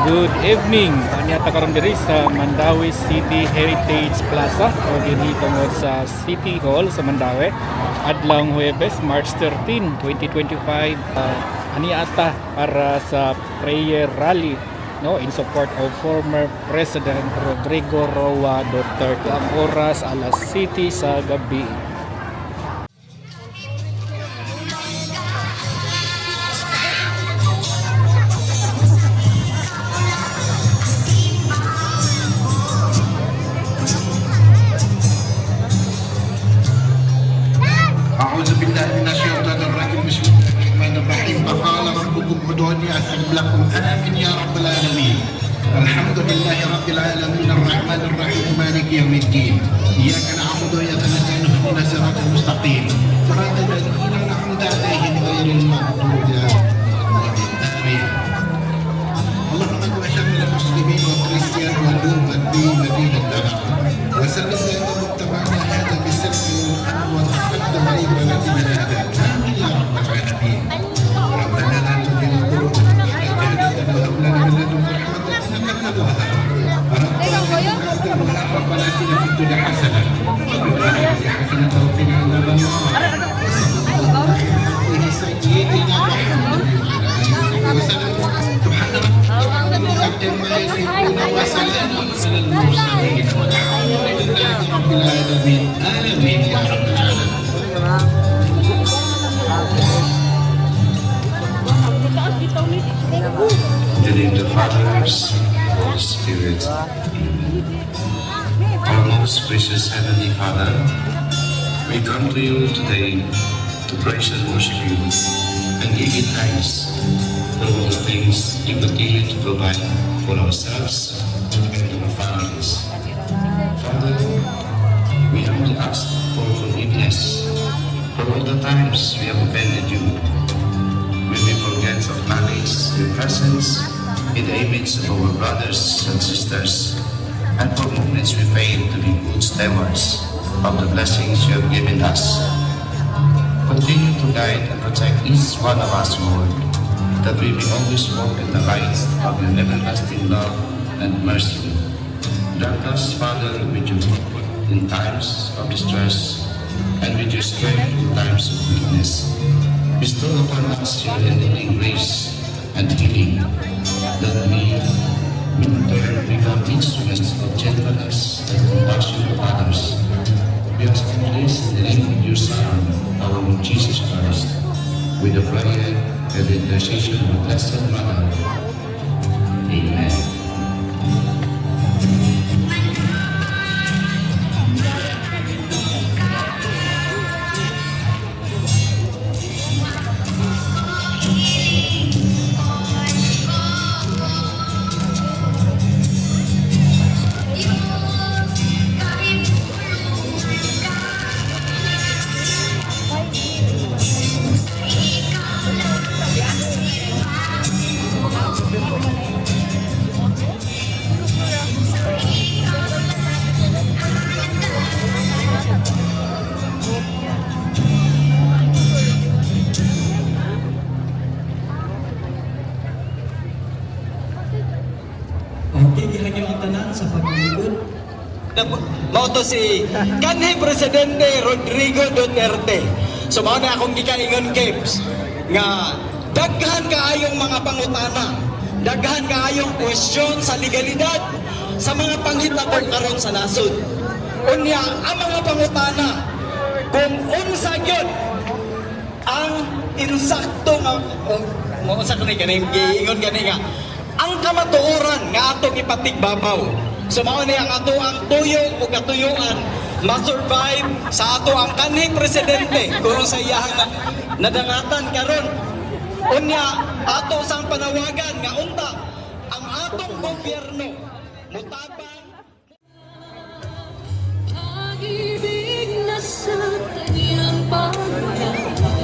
Good evening. Anyata karon diri sa Mandaue City Heritage Plaza o dinhi tungod sa City Hall sa Mandaue. Adlaw Huwebes, March 13, 2025. Aniata para sa prayer rally no in support of former President Rodrigo Roa Duterte. Ang oras alas 7 sa gabi. أعوذ بالله من الشيطان الرجيم بسم الله الرحمن الرحيم وقال ربكم ادعوني أستجب لكم آمين يا رب العالمين الحمد لله رب العالمين الرحمن الرحيم مالك يوم الدين إياك نعبد وإياك نستعين اهدنا الصراط المستقيم صراط الذين أنعمت عليهم غير المغضوب عليهم آمين اللهم اغفر شمل المسلمين والكريستيان والدين الذين اتبعوا وسلم لنا متبعنا هذا بالسلم والأمن والتقدم عليهم الذين هدانا آمين يا رب العالمين ربنا لا تزغ قلوبنا بعد إذ هديتنا وهب لنا من لدنك رحمة إنك أنت الوهاب ربنا آتنا في الدنيا حسنة وفي الآخرة حسنة وقنا عذاب النار وصلى الله على سيدنا محمد وعلى آله وسلم سبحان ربك عما يصفون وسلام على المرسلين والحمد لله رب العالمين آمين يا رب العالمين. In the name of the Father, Son, and Holy Spirit. Our most precious Heavenly Father, we come to you today to praise and worship you and give you thanks for all the things you continue to provide for ourselves and our families. Father, we humbly ask for forgiveness for all the times we have offended you. When we forget to acknowledge your presence in the image of our brothers and sisters, and for moments we fail to be good stewards of the blessings you have given us. Continue to guide and protect each one of us, Lord, that we may always walk in the light of your everlasting love and mercy. Grant us, Father, with your comfort in times of distress and with your strength in times of weakness. Bestow upon us your enabling grace and healing, that we in turn become instruments of gentleness and compassion to others. We ask this in the name of your Son, our Lord Jesus Christ, with the prayer and the intercession of the Blessed Mother. Amen. Tigihan niyo ang tanan sa paglilingkod. Mao to si kanhi Presidente Rodrigo Duterte. So mao na akong gikaingon Kebs nga daghan kaayong mga pangutana, daghan kaayong kwestiyon sa legalidad sa mga panghitabo karon sa nasod. Unya ang mga pangutana kung unsa gyud ang insakto nga mo sa kani giingon gani nga ang kamatuoran nga atong ipatigbabaw. So mao ni ang ato ang tuyo o katuyuan ma-survive sa ato ang kanhing presidente kung sa iyang nadangatan karon. Unya ato sang panawagan nga unta ang atong gobyerno mutabang pag-ibig na sa kanyang pagkakas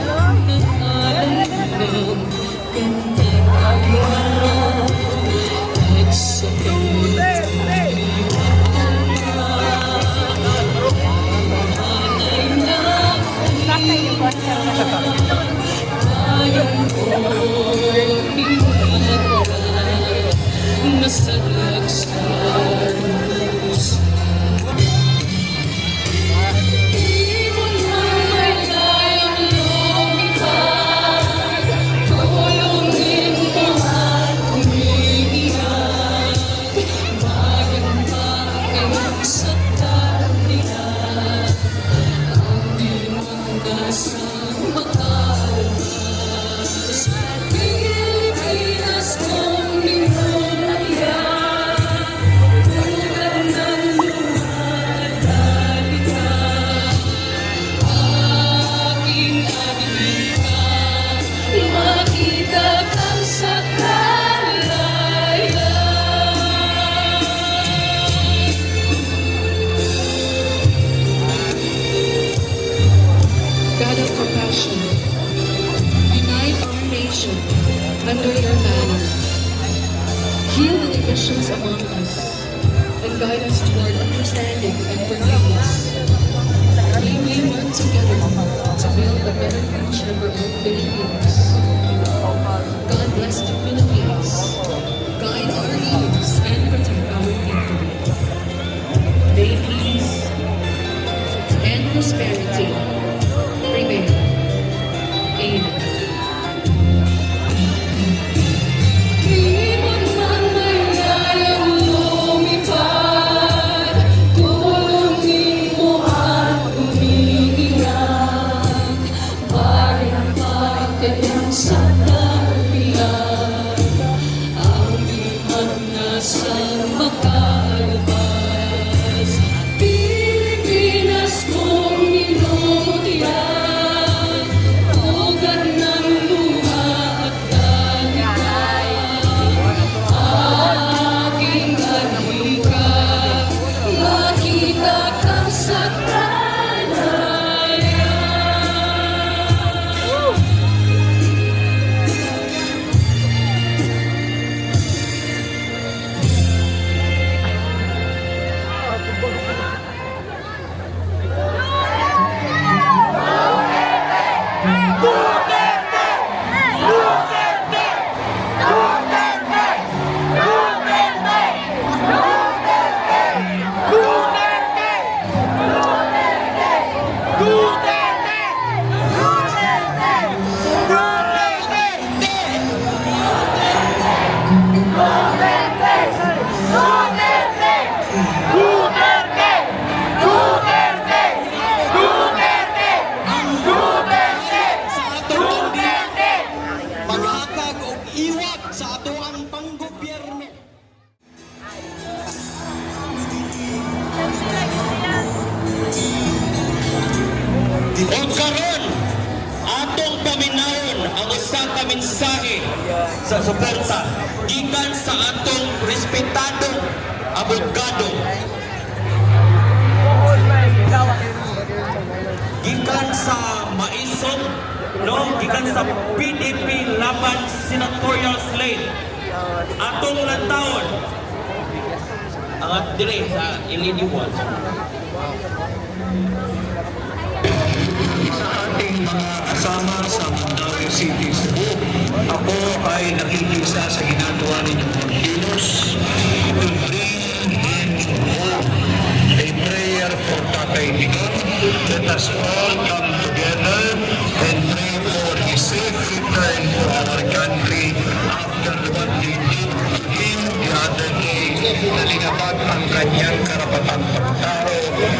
under your banner. Heal the divisions among us and guide us toward understanding and forgiveness. We may work together to build a better future for all Filipinos. God bless the Philippines. Guide our leaders and protect our people. May peace and prosperity prevail. Amen. Ibon man may kayang lumipad, tulungin mo at umiiyak. Bakit sa tabihan, ang iman na saan makalabas. Pilipinas kong minumutihan, ugat ng luha at kalikan. Aking halika, makita ka sa kanaya. Sa atong kandidato, maghatag og iwat sa ato ang panggobyerno. O karon, atong paminawon ang usa ka mensahe sa suporta gikan sa atong respetadong abogado. Gikan sa maisong, no, gikan sa PDP laban senatorial slate. Atong lantawon ang dire sa LED wall. Sa ating mga kasama sa Mandaue City, Cebu, ako ay nakikisa sa ginagawa ninyong Pilipinos to bring him home. A prayer for Tatay Digong. Let us all come together and pray for his safe return to our country after what they did to him the other day. Nalinabag ang kanyang karapatang pagtao,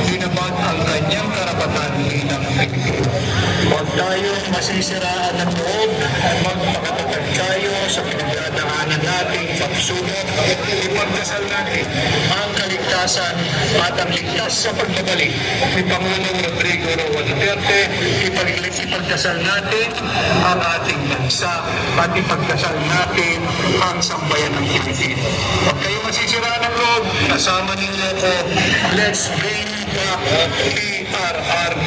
linabag ang kanyang karapatan bilang Pilipino. Huwag tayong masisiraan ng loob at magpakatatag tayo sa pinagdadaanan nating pagsubok. Ipagdasal natin ang kaligtasan at ang ligtas sa pagbabalik ni Pangulong Rodrigo Roa Duterte. Ipagdasal natin ang ating bansa at ipagdasal natin ang sambayan ng Pilipino. Huwag kayong masisiraan ng loob. Kasama ninyo ko. Let's bring back PRRD.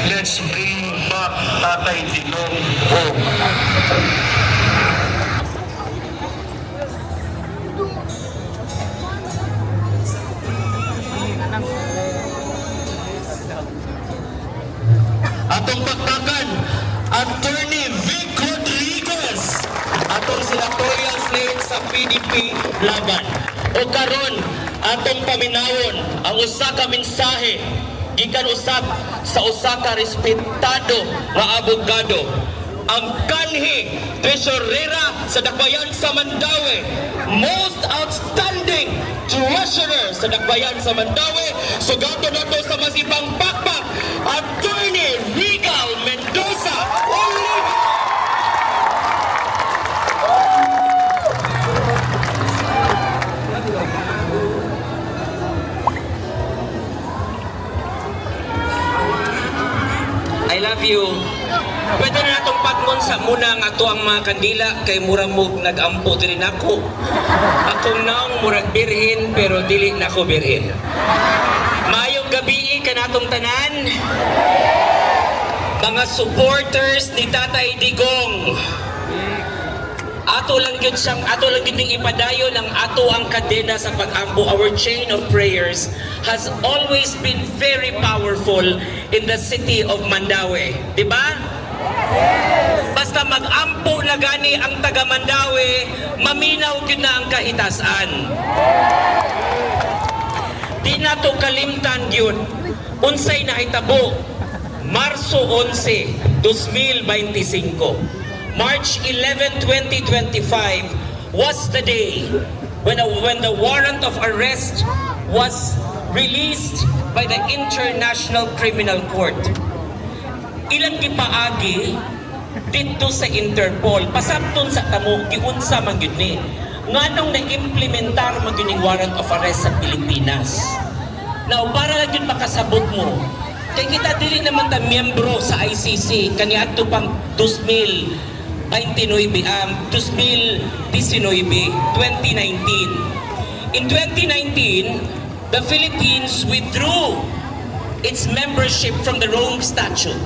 Let's bring back Tatay Digong home. Atong bakbakan, Attorney Vic Rodriguez, atong senatorial slate sa PDP laban. O karon, atong paminawon ang usa ka mensahe gikan usab sa usa ka respetado nga abogado. Ang kanhi treasurera sa Dakbayan sa Mandaue, most outstanding treasurer sa Dakbayan sa Mandaue, sugato nato sa masibang pakpak, Attorney Regal Mendoza Oliva. I love you. Pwede na natong pagmon sa muna ang ato ang mga kandila kay murag mo nag-ampo diri nako. Akong naong murag birhen pero dili nako birhen. Maayong gabi kanatong tanan. Mga supporters ni Tatay Digong. ato lang gyud din ipadayon ang ato ang kadena sa pag-ampo. Our chain of prayers has always been very powerful in the city of Mandaue, di ba? Basta mag-ampo na gani ang taga Mandaue, maminaw gyud na ang kahitasan. Di nato kalimtan gyud unsay nahitabo Marso 11, 2025. March 11, 2025 was the day when the warrant of arrest was released by the International Criminal Court. Ilang gipaagi dito sa Interpol, pasabton sa tamo, giunsa man gyud ni. Nganong na-implementar man gyud ning warrant of arrest sa Pilipinas. Now, para lang yun makasabot mo, kay kita dili naman ta miyembro sa ICC, kaniadto pang 2019. In 2019, the Philippines withdrew its membership from the Rome Statute.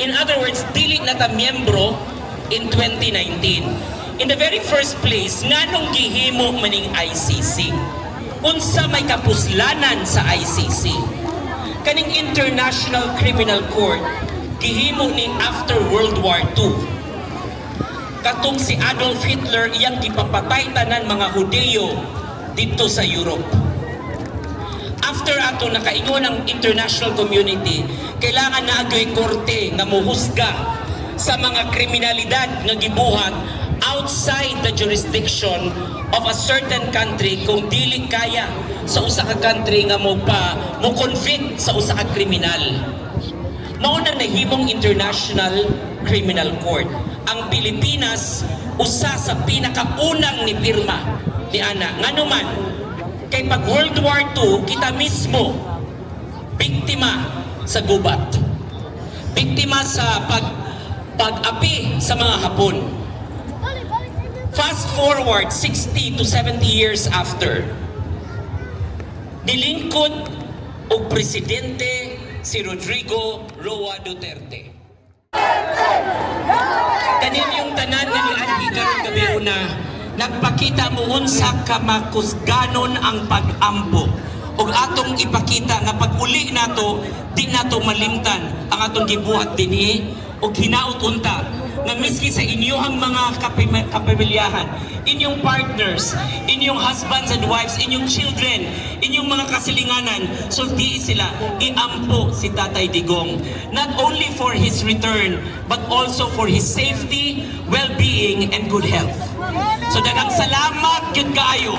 In other words, dili na ta miyembro in 2019. In the very first place, nganong gihimo maning ICC? Unsa may kapuslanan sa ICC? Kaning International Criminal Court gihimo ni after World War II. Katong si Adolf Hitler iyang gipapatay tanan mga Hudeo dito sa Europe. After ato nakaingon ang international community, kailangan na ado'y korte nga mohusga sa mga kriminalidad nga gibuhat outside the jurisdiction of a certain country kung dili kaya sa usa ka country nga mo convict sa usa ka kriminal. Mao na nahimong International Criminal Court. Ang Pilipinas usa sa pinakaunang ni pirma ni ana. Ngano man kay pag World War II kita mismo biktima sa gubat. Biktima sa pag-api sa mga Hapon. Fast forward 60 to 70 years after, nilingkod og presidente si Rodrigo Roa Duterte. Kanin yung tanan nga ni Andy karon gabi una, nagpakita mo unsa ka makusganon ang pag-ampo. Og atong ipakita nga pag uli nato, di nato malimtan ang atong gibuhat dinhi og hinaut unta na miski sa inyong mga kapamilyahan, inyong partners, inyong husbands and wives, inyong children, inyong mga kasilinganan, sulti sila, iampo si Tatay Digong. Not only for his return, but also for his safety, well-being, and good health. So daghang salamat gyud kaayo.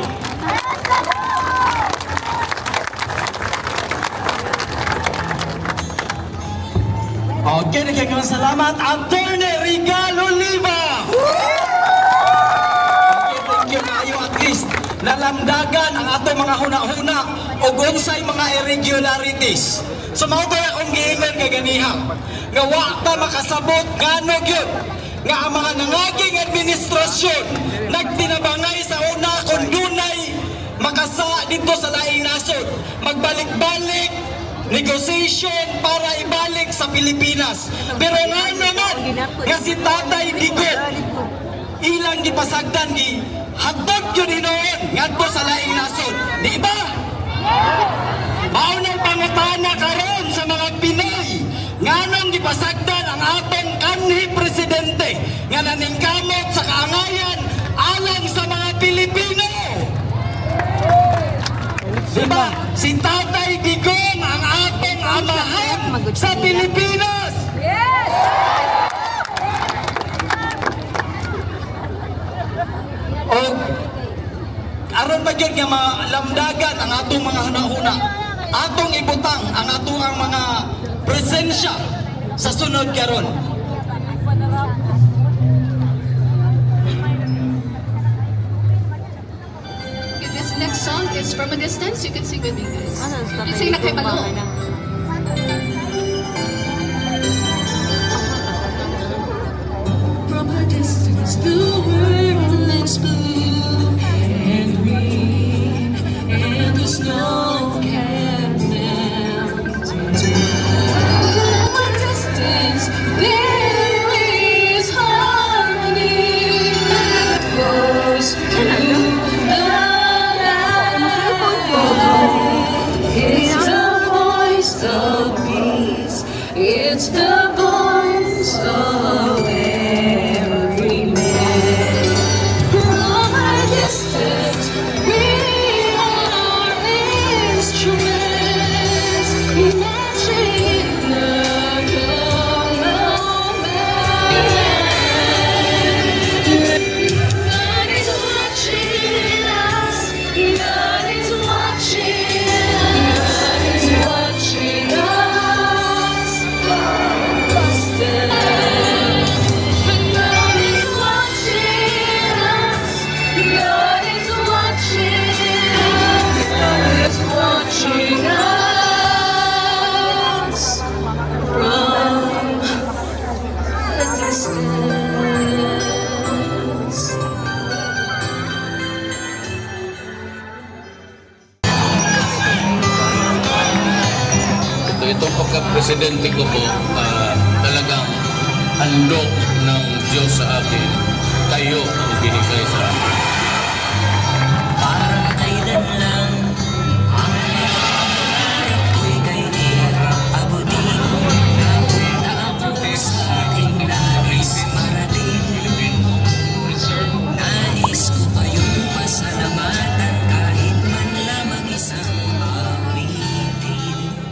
Okay, nagkakaroon salamat, Attorney Regal Oliva! Okay, thank you kayo at least nalamdagan ang atong mga huna-huna o unsay mga irregularities. So mao to akong giingon nga ganiha, nga wa ta makasabot ngano gyud nga ang mga nangaging administrasyon nagtinabangay sa una kung dunay makasa dito sa laing nasod, magbalik-balik negotiation para ibalik sa Pilipinas. Pero nga naman, nga si Tatay Digong, ilang gipasagdan ni hatod yun hinoon ngadto sa laing nasod. Di ba? Maunang pangutana karon sa mga Pinoy, nganong gipasagdan ang atong kanhi presidente nga naningkamot sa kaangayan alang sa mga Pilipino. Diba? Si Tatay Digong ang ating amahan sa Pilipinas! Yes! O, aron ba yun nga malamdagan ang atong mga hunahuna, atong ibutang ang atong mga presensya sa sunod karon. Next song is From a Distance. You can sing with me, guys. You sing na kay Malo. From a distance, the world looks blue and green, and the snow can melt into. From a distance, there is harmony. presidente ko po, talagang handog ng Diyos sa akin. Kayo ang binigay sa akin. Parang kailan lang ang pangarap ko'y kay hirap abutin. Napunta ako sa aking nais marating. Nais ko kayong pasalamatan kahit man lamang isang awitin.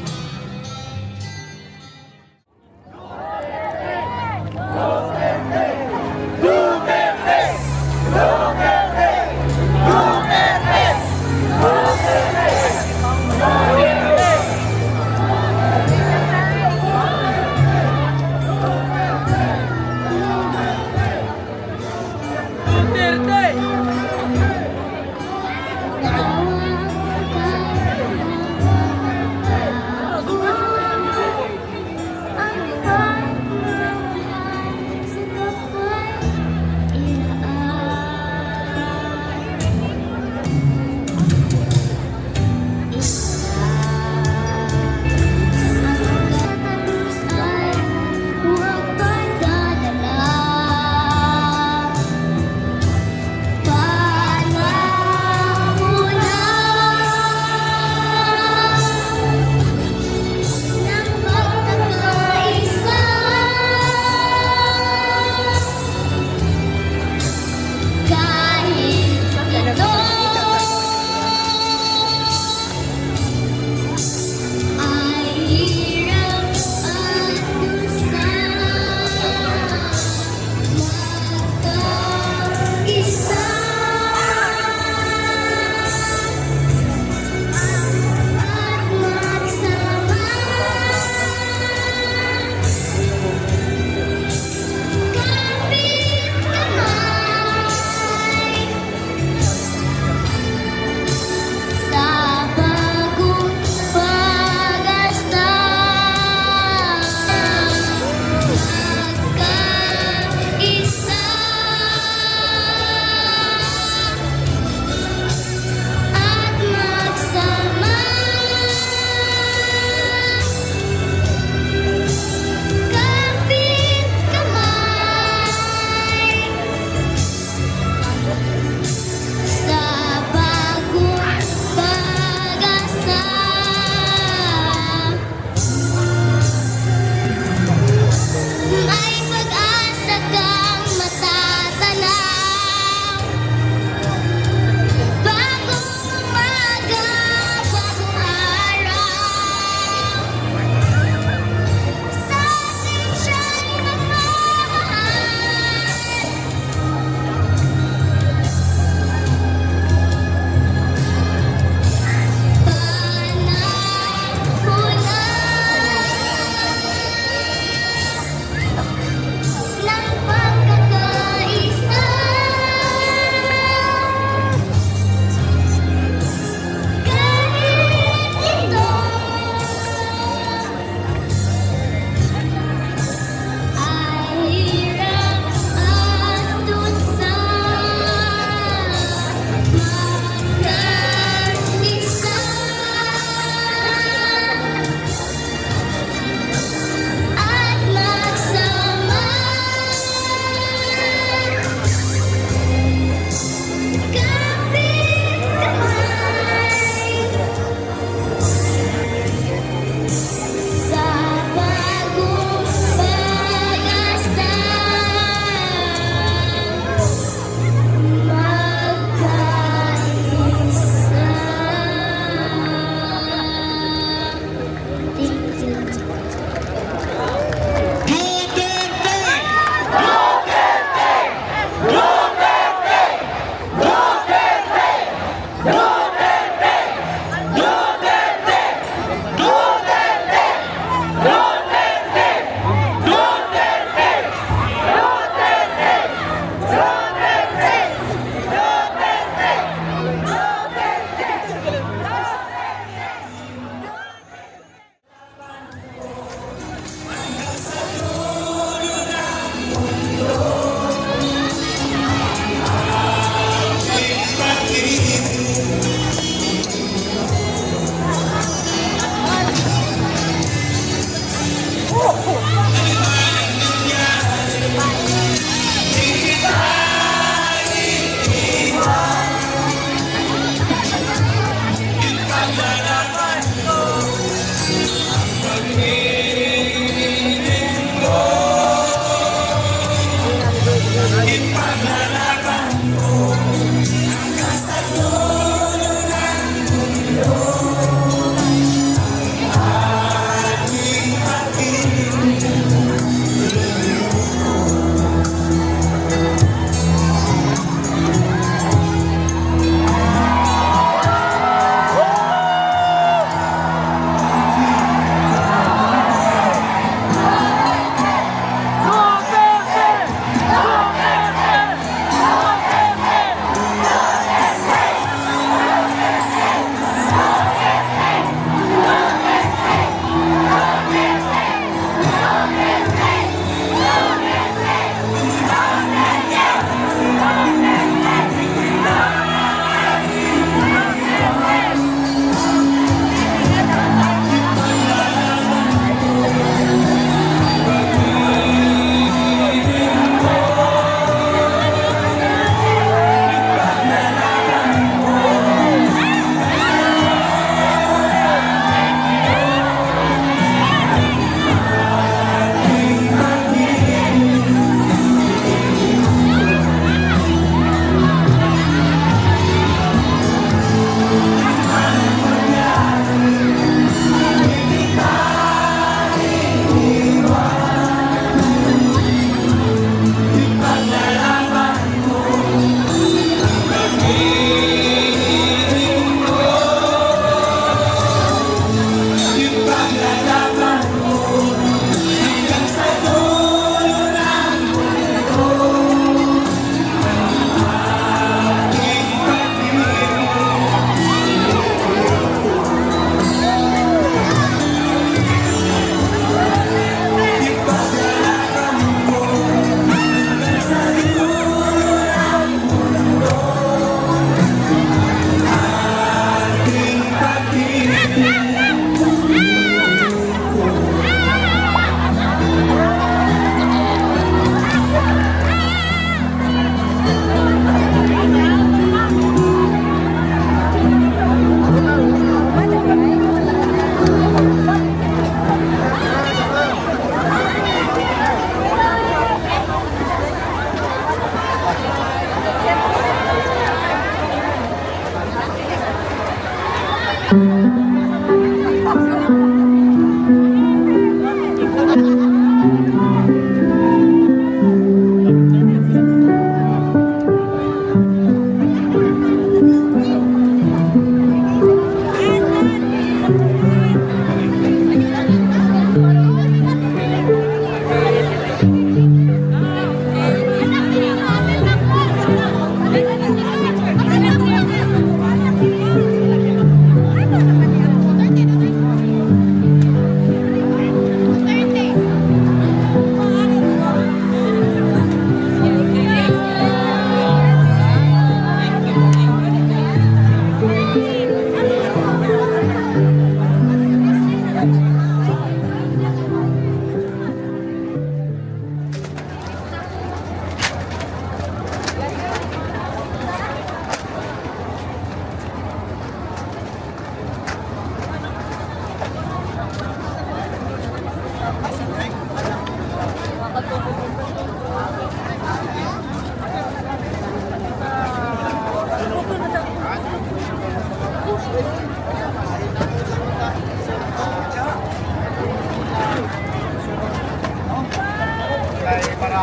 Kay para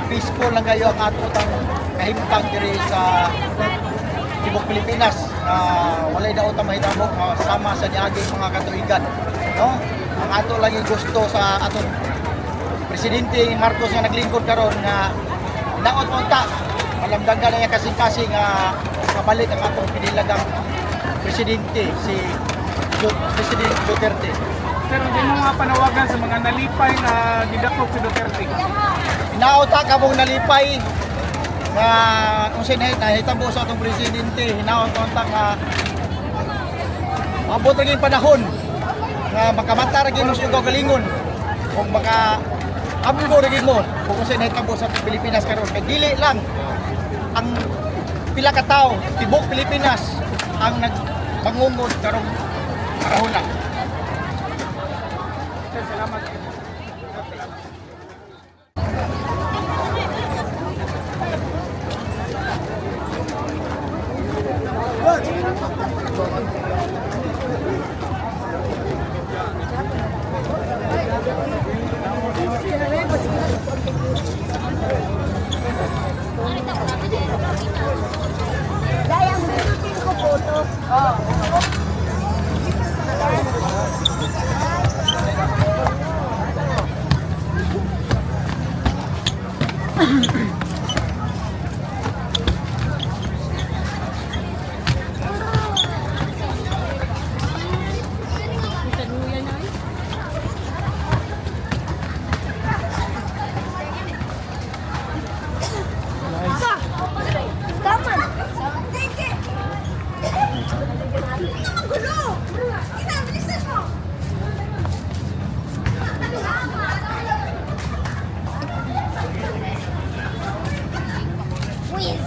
peaceful lang kayo ang atutang kahimtang diri sa Tibok Pilipinas na walay daw ta mahitabo sama sa niaging mga katuigan, no? Ang ato lang yung gusto sa atong presidente Marcos nga naglingkod karon nga daot unta malamdagan na niya kasing-kasing nga kabalik ang atong pinilagang presidente si President Duterte. Pero hindi mo nga panawagan sa mga nalipay na didakop si Duterte. Hinauta ka mong nalipay nga kung nahitabo sa atong presidente, hinauta nga abot rin panahon nga makamata rin mo sa galingon kung maka abot rin mo kung nahitabo sa Pilipinas karon kay dili lang ang pila ka tawo tibok Pilipinas ang nagbangungod karong panahon na. Salamat. Dayang binutin ko photo. Taman. Tiki. Ano naman gulo? Ina, bilisan mo. Quiz.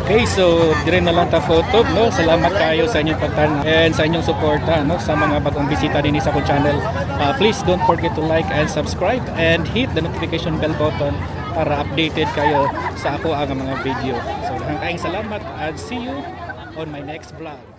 Okay, so dire na lang ta photo, no? Salamat kayo sa inyong pagtan and sa inyong suporta, no? Sa mga bagong bisita din sa akong channel. Please don't forget to like and subscribe and hit the notification bell button para updated kayo sa ako ang mga video. So, daghang kaayong salamat and see you on my next vlog.